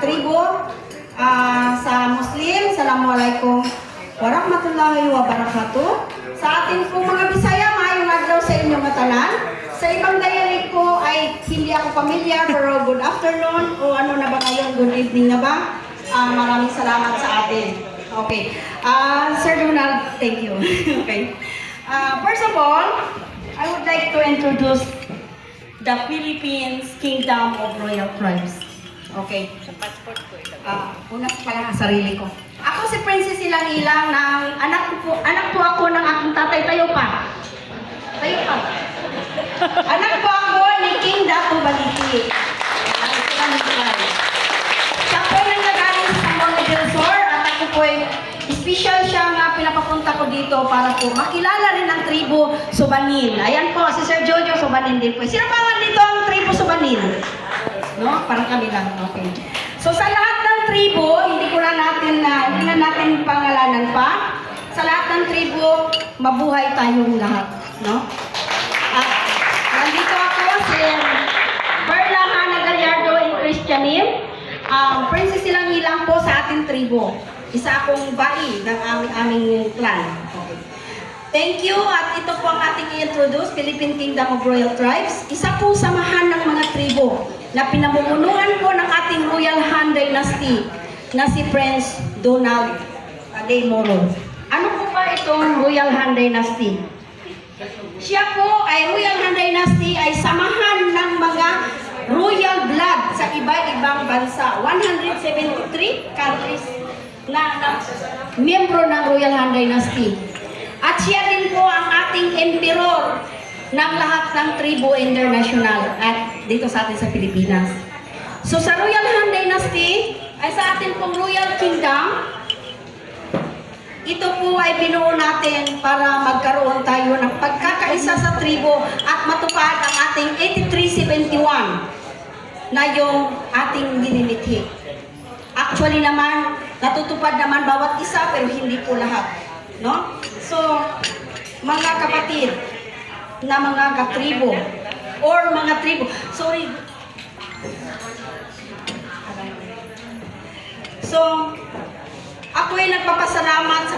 tribo. Sa Muslim, Assalamualaikum warahmatullahi wabarakatuh. Sa atin po mga Bisaya, maayong adlaw sa inyong matalan. Sa ibang dialect ko ay hindi ako familiar, pero good afternoon o ano na ba ngayon, good evening na ba? Maraming salamat sa atin. Okay. Sir Donald, thank you. Okay. First of all, I would like to introduce the Philippines Kingdom of Royal Tribes. Okay. Una pala ang sarili ko. Ako si Princess Ilang-Ilang ng anak po ako ng aking tatay. Tayo pa. Anak po ako ni King Dato Baliti. Siya po nang nagaling sa Monte del Sur at ako po ay special siya nga pinapapunta ko dito para po makilala rin ang tribo Subanin. Ayan po, si Sir Jojo Subanin din po. Sino pa nga dito ang tribo Subanin? No? Parang kami lang. Okay. So sa lahat ng tribo, hindi na natin pangalanan pa. Sa lahat ng tribo, mabuhay tayong lahat. No? At nandito ako si Perla Hana Gallardo in Christianim. Princess Ilang-Ilang po sa ating tribo. Isa akong bai ng aming clan. Okay. Thank you. At ito po ang ating i-introduce, Philippine Kingdom of Royal Tribes. Isa pong samahan ng mga tribo na pinamumunuan po ng ating Royal Han Dynasty na si Prince Donald de Moro. Ano po ba itong Royal Han Dynasty? Siya po ay Royal Han Dynasty ay samahan ng mga royal blood sa iba-ibang bansa. 173 countries na miyembro ng Royal Han Dynasty. At siya din po ang ating emperor ng lahat ng tribo international at dito sa atin sa Pilipinas. So sa Royal Han Dynasty ay sa atin pong Royal Kingdom, ito po ay binuo natin para magkaroon tayo ng pagkakaisa sa tribo at matupad ang ating 8371 na yung ating nilimithi. Actually naman, natutupad naman bawat isa pero hindi po lahat. No? So, mga kapatid na mga katribo or mga tribo. Sorry. So, ako ay nagpapasalamat sa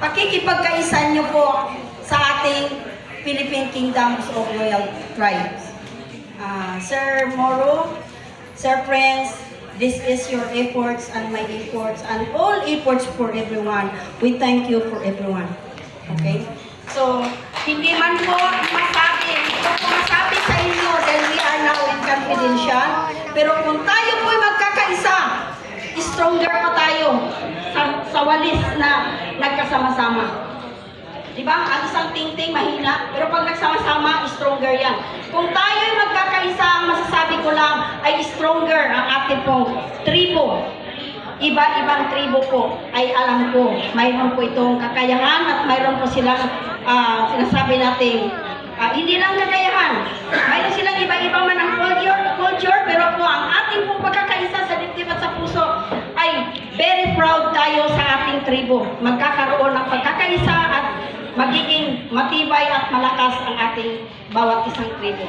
pakikipagkaisa niyo po sa ating Philippine Kingdoms of Royal Tribes. Sir Moro, Sir Prince, this is your efforts and my efforts and all efforts for everyone. We thank you for everyone. Okay? So, hindi man po masabi sa inyo dahil we are now in confidential. Pero kung tayo po ay magkakaisa, stronger pa tayo sa walis na nagkasama-sama. Diba? Ang isang ting-ting mahina, pero pag nagsama-sama, stronger yan. Kung tayo ay magkakaisa, ang masasabi ko lang ay stronger ang ating pong tribo. Iba-ibang tribo po ay alam ko, mayroon po itong kakayahan at mayroon po silang sinasabi natin, hindi lang kakayahan. Mayroon silang iba-iba man ang culture, pero po ang ating pong pagkakaisa sa dibdib at sa puso ay very proud tayo sa ating tribo. Magkakaroon ng pagkakaisa at magiging matibay at malakas ang ating bawat isang tribo.